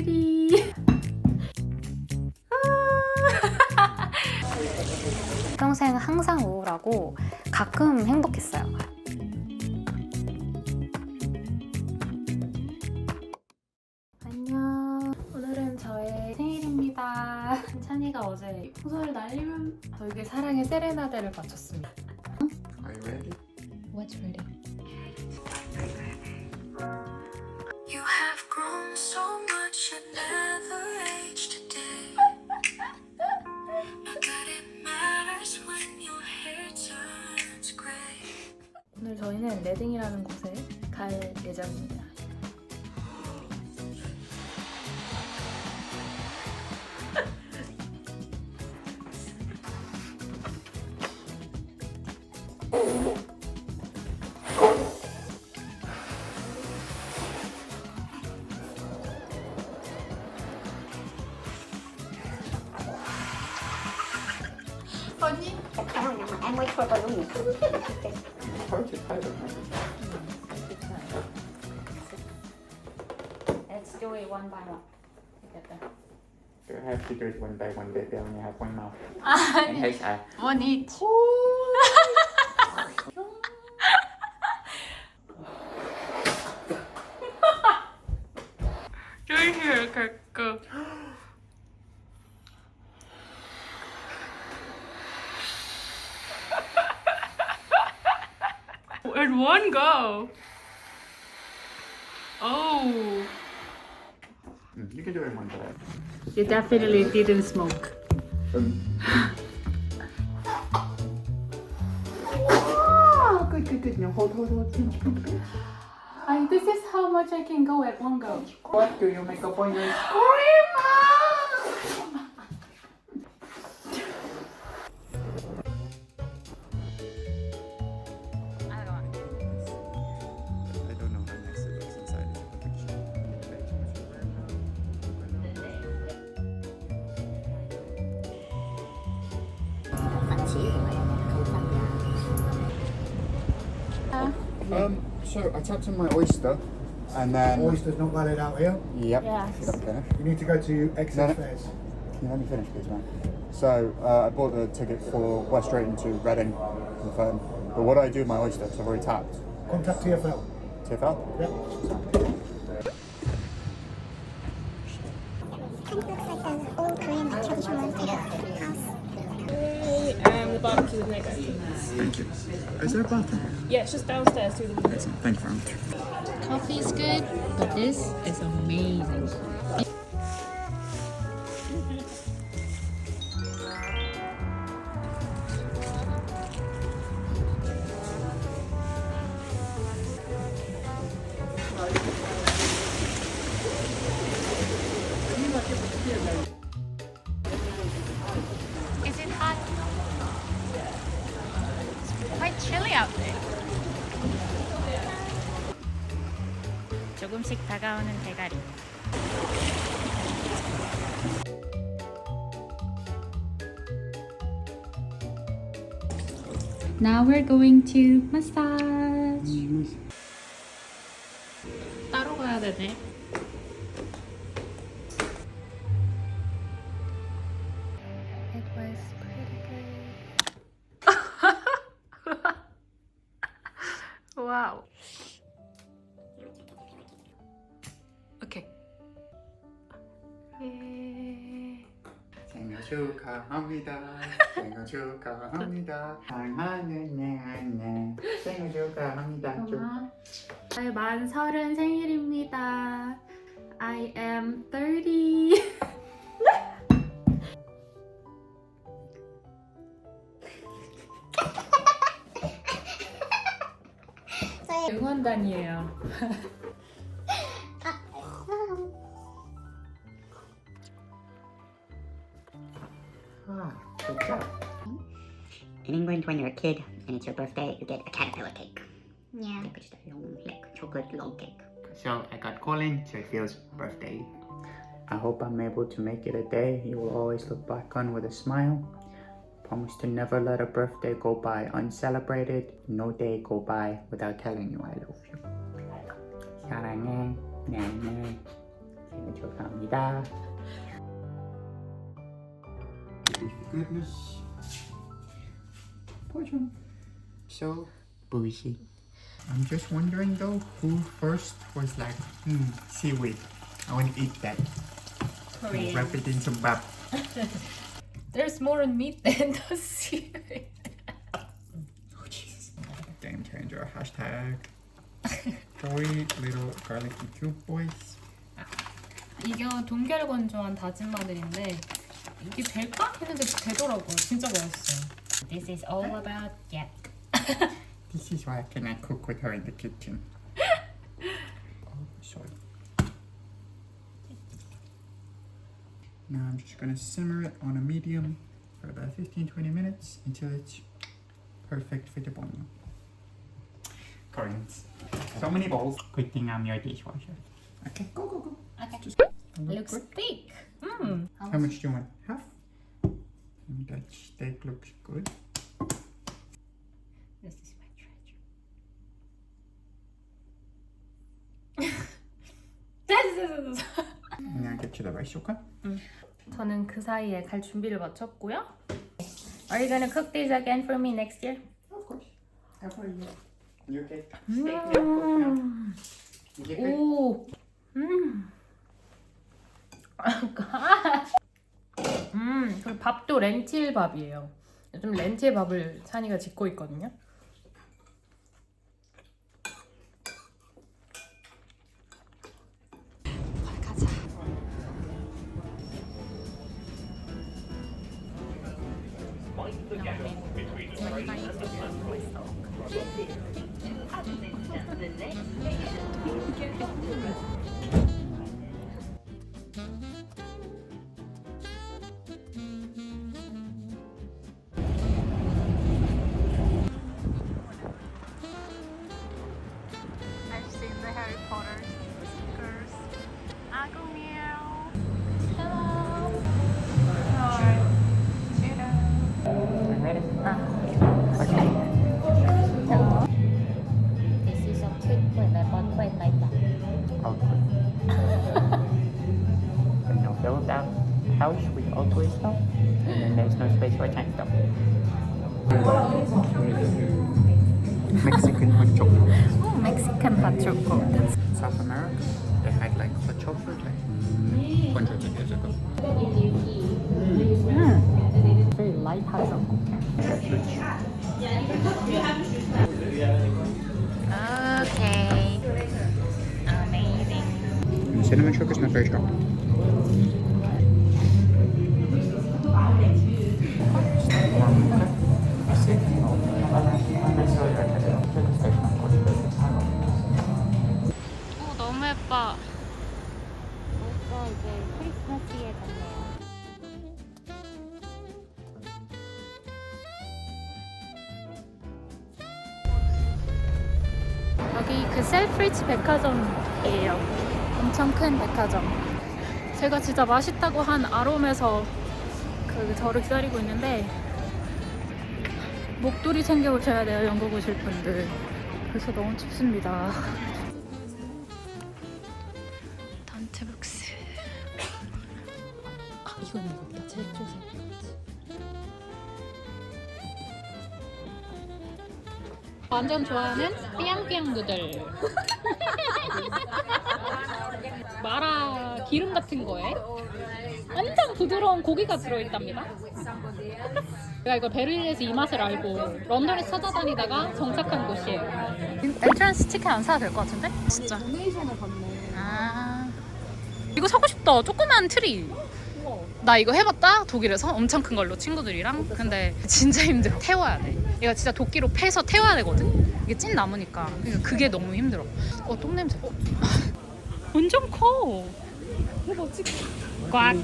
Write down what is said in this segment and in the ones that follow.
30. 평생 항상 우울하고 가끔 행복했어요. 안녕. 오늘은 저의 생일입니다. 찬이가 어제 풍선을 날리면 저에게 사랑의 세레나데를 바쳤습니다. Are you ready? What's ready? You have grown so much and never aged a day. Not that it matters when your hair turns gray. 오늘 저희는 레딩이라는 곳에 갈 예정입니다. 언니? Em mới thôi vào luôn. Thôi thì thay được. Let's do it one by one. Together. You have to do it one by one. They only have one mouth. 아니. And HR. One each. 조심히 갈까? In one go. Oh. You can do it one by. You definitely didn't smoke. Oh, good. No, hold. Pinch. This is how much I can go at one go. What do you make up on your I don't know how nice it looks inside the picture. So I tapped on my oyster, and then Oyster's not valid out here. Yep. Yes. Let me finish. You need to go to excess fares. Can you let me finish, please, man? So I bought the ticket for West Drayton to Reading on the phone. But what do I do with my oyster? Because I've already tapped. Contact TFL. TFL? Yep. Kind of looks like an old Korean traditional house. The barbecue with no go. Thank you. Is there a bathroom? Yeah, it's just downstairs through the window. Thank you very much. Coffee is good, but this is amazing. Is it hot? It's quite chilly out there. 조금씩 다가오는 대가리. Now we're going to massage. 따로 가야 되네. It was pretty good. Wow. Okay. 생일 축하합니다. 생일 축하합니다. 사랑하는 내 안내. 생일 축하합니다. 저의 만 30 생일입니다. I am 30. 응원단이에요. Good job. In England, when you're a kid and it's your birthday, you get a caterpillar cake. Yeah. Like just a long, like chocolate long cake. So I got calling, so it feels birthday. I hope I'm able to make it a day you will always look back on with a smile. Promise to never let a birthday go by uncelebrated. No day go by without telling you I love you. 사랑해, 내 안내. 생일 감사합니다. Goodness. So bougie. I'm just wondering though, who first was like, seaweed. I want to eat that. Korean. Wrap it in some bap. There's more meat than the seaweed. Oh Jesus. Game changer. Hashtag. Joy little garlicky cube boys. 이게 동결 건조한 다진 마늘인데 이게 될까? 했는데 되더라고요. 진짜 맛있어요. This is all about yak. This is why I cannot cook with her in the kitchen. Oh, sorry. Now I'm just gonna simmer it on a medium for about 15-20 minutes until it's perfect for the bun. Koreans. So many bowls. Good thing I'm your dishwasher. Okay, go. Okay. Just Looks good. thick. How much do you want? Half? That steak looks good. This is my treasure. And now get you the rice cooker. 저는 그 사이에 갈 준비를 마쳤고요. Are you gonna cook this again for me next year? Of course. Every year. You get steak meal cooked now. You get good? 오. 그리고 밥도 렌틸 밥이에요. 요즘 렌틸 밥을 찬이가 짓고 있거든요. 가자. I've seen the Harry Potter stickers. 아구 meow. This is a trick when I bought my lighter. Okay. When you build that house with ugly stuff, and then there's no space for tiny stuff. Mexican hot chocolate. Oh, Mexican hot chocolate. South America, they had like hot chocolate like hundreds of years ago. Very light hot chocolate. Okay. Amazing. Cinnamon sugar is not very strong. 오, 너무 예뻐. 뭔가 이제 크리스마스에 갔네요. 여기 그 셀프리치 백화점이에요. 엄청 큰 백화점. 제가 진짜 맛있다고 한 아롬에서 그 저를 기다리고 있는데 목도리 챙겨 오셔야 돼요. 영국 오실 분들. 그래서 너무 춥습니다. 던트북스. 아, 이건 이거다. 제일 조색. 완전 좋아하는 삐양삐양 누들. 마라 기름 같은 거에 완전 부드러운 고기가 들어있답니다. 제가 이걸 베를린에서 이 맛을 알고 런던에서 찾아다니다가 정착한 곳이에요. 엔트런스 티켓 안 사도 될 것 같은데? 진짜. 도네이션을 받네. 아, 이거 사고 싶다. 조그만 트리. 나 이거 해봤다. 독일에서 엄청 큰 걸로 친구들이랑. 근데 진짜 힘들어. 태워야 돼. 얘가 진짜 도끼로 패서 태워야 되거든. 이게 찐 나무니까. 그러니까 그게 너무 힘들어. 똥냄새. 완전 커. 꽉.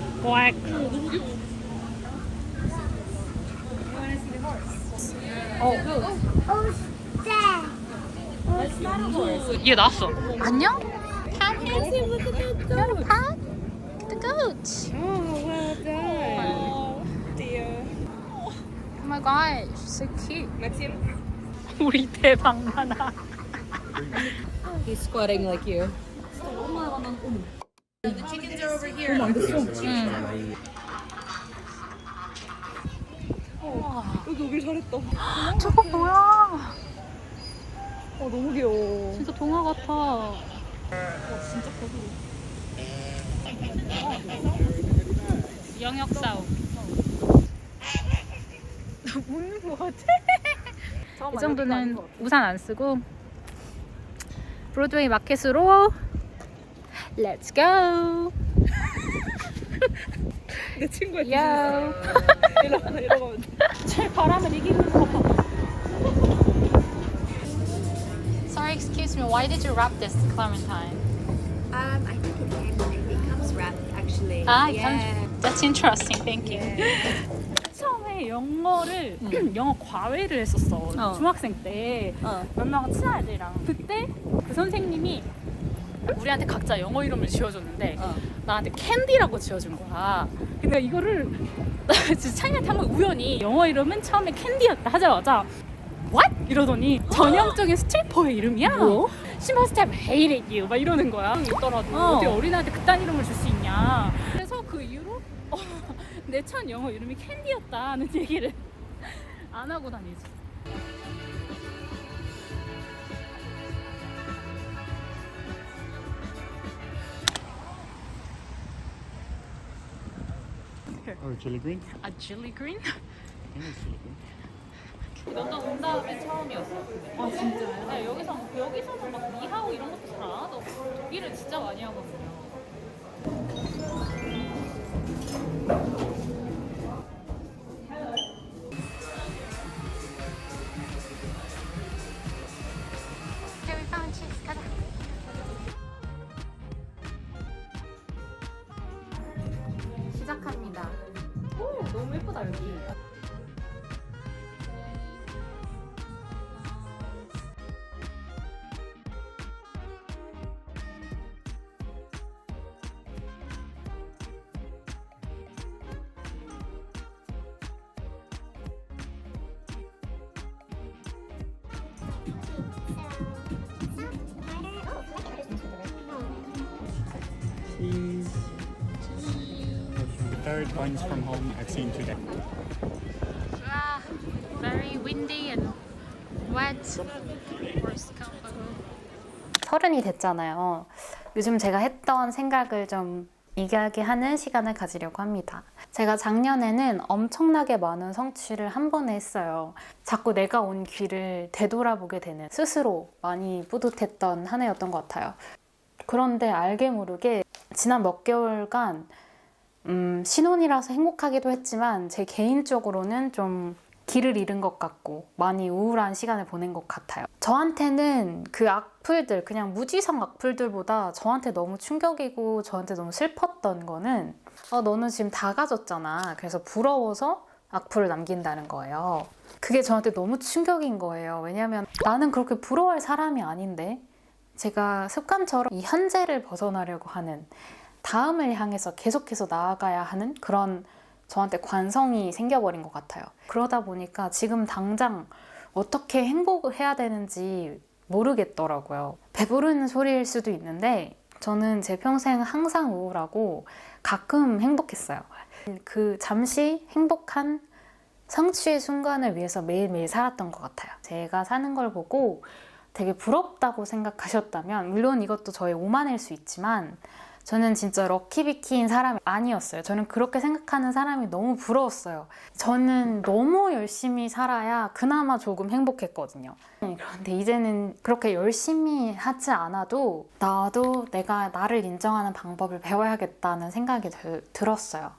얘 나왔어. 안녕? Come here. You're a pet? The goat. Oh, well done. Oh, dear. Oh my gosh, so cute. Maxim? 우리 대박 많아. He's squatting like you. 여기 오길 잘했다. 저거 뭐야? 너무 귀여워. 진짜 동화 같아. 진짜 커. 영역 싸움. 웃는 거 같아. 이 정도는 우산 안 쓰고 브로드웨이 마켓으로 렛츠 고. 내 친구야. 요. 이러면 돼. 제 바람을 이기는 거 봐. Sorry, excuse me. Why did you wrap this, Clementine? I think it comes wrapped actually. That's interesting. Thank you. 처음에 영어를 영어 과외를 했었어. 중학생 때 몇 명 친한 애들이랑. 그때 그 선생님이 우리한테 각자 영어 이름을 지어줬는데 나한테 캔디라고 지어준 거야. 근데 이거를 나 진짜 차이한테 한번 우연히 영어 이름은 처음에 캔디였다 하자마자 What? 이러더니 전형적인 스트리퍼의 이름이야. 뭐? She must have hated you 막 이러는 거야. 있더라도 어떻게 어린아이한테 그딴 이름을 줄 수 있냐. 그래서 그 이후로 내 첫 영어 이름이 캔디였다는 얘기를 안 하고 다니지. Or chili green? 아, chili green? I think it's chili green. 런던 온 다음에 처음이었어. 아 진짜요? 네, 여기서는 막 니하오 이런 것도 잘 안 하더라고. 독일은 진짜 많이 하거든요. 시작합니다. 오, 너무 예쁘다 여기. Cheese. The third one's from home I've seen today. 와, very windy and wet. 서른이 됐잖아요. 요즘 제가 했던 생각을 좀 이야기하는 시간을 가지려고 합니다. 제가 작년에는 엄청나게 많은 성취를 한 번에 했어요. 자꾸 내가 온 길을 되돌아보게 되는 스스로 많이 뿌듯했던 한 해였던 것 같아요. 그런데 알게 모르게 지난 몇 개월간 신혼이라서 행복하기도 했지만 제 개인적으로는 좀 길을 잃은 것 같고 많이 우울한 시간을 보낸 것 같아요. 저한테는 그 악플들, 그냥 무지성 악플들보다 저한테 너무 충격이고 저한테 너무 슬펐던 거는 너는 지금 다 가졌잖아. 그래서 부러워서 악플을 남긴다는 거예요. 그게 저한테 너무 충격인 거예요. 왜냐면 나는 그렇게 부러워할 사람이 아닌데 제가 습관처럼 이 현재를 벗어나려고 하는, 다음을 향해서 계속해서 나아가야 하는 그런 저한테 관성이 생겨버린 것 같아요. 그러다 보니까 지금 당장 어떻게 행복을 해야 되는지 모르겠더라고요. 배부르는 소리일 수도 있는데 저는 제 평생 항상 우울하고 가끔 행복했어요. 그 잠시 행복한 성취의 순간을 위해서 매일매일 살았던 것 같아요. 제가 사는 걸 보고 되게 부럽다고 생각하셨다면, 물론 이것도 저의 오만일 수 있지만 저는 진짜 럭키비키인 사람이 아니었어요. 저는 그렇게 생각하는 사람이 너무 부러웠어요. 저는 너무 열심히 살아야 그나마 조금 행복했거든요. 그런데 이제는 그렇게 열심히 하지 않아도 나도 내가 나를 인정하는 방법을 배워야겠다는 생각이 들었어요.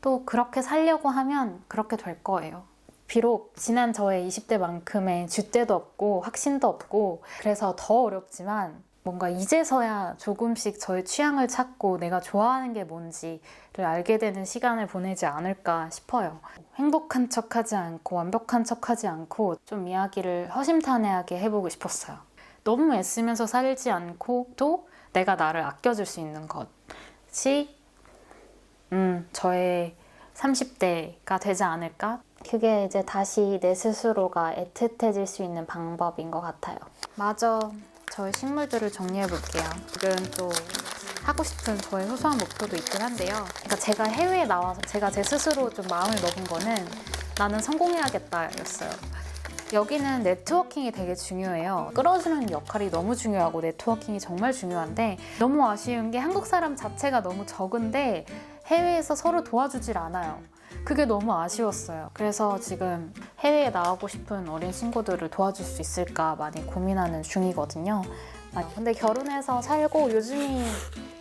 또 그렇게 살려고 하면 그렇게 될 거예요. 비록 지난 저의 20대만큼의 줏대도 없고 확신도 없고 그래서 더 어렵지만 뭔가 이제서야 조금씩 저의 취향을 찾고 내가 좋아하는 게 뭔지를 알게 되는 시간을 보내지 않을까 싶어요. 행복한 척하지 않고 완벽한 척하지 않고 좀 이야기를 허심탄회하게 해보고 싶었어요. 너무 애쓰면서 살지 않고 또 내가 나를 아껴줄 수 있는 것이 저의 30대가 되지 않을까? 그게 이제 다시 내 스스로가 애틋해질 수 있는 방법인 것 같아요. 마저 저의 식물들을 정리해 볼게요. 이건 또 하고 싶은 저의 소소한 목표도 있긴 한데요. 그러니까 제가 해외에 나와서 제가 제 스스로 좀 마음을 먹은 거는 나는 성공해야겠다 였어요. 여기는 네트워킹이 되게 중요해요. 끌어주는 역할이 너무 중요하고 네트워킹이 정말 중요한데 너무 아쉬운 게 한국 사람 자체가 너무 적은데 해외에서 서로 도와주질 않아요. 그게 너무 아쉬웠어요. 그래서 지금 해외에 나가고 싶은 어린 친구들을 도와줄 수 있을까 많이 고민하는 중이거든요. 근데 결혼해서 살고 요즘이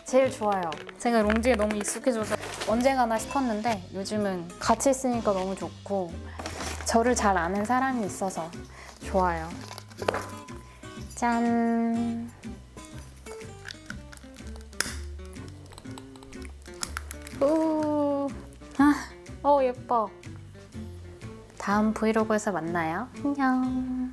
제일 좋아요. 제가 롱디에 너무 익숙해져서 언제 가나 싶었는데 요즘은 같이 있으니까 너무 좋고 저를 잘 아는 사람이 있어서 좋아요. 짠! 오, 예뻐. 다음 브이로그에서 만나요. 안녕.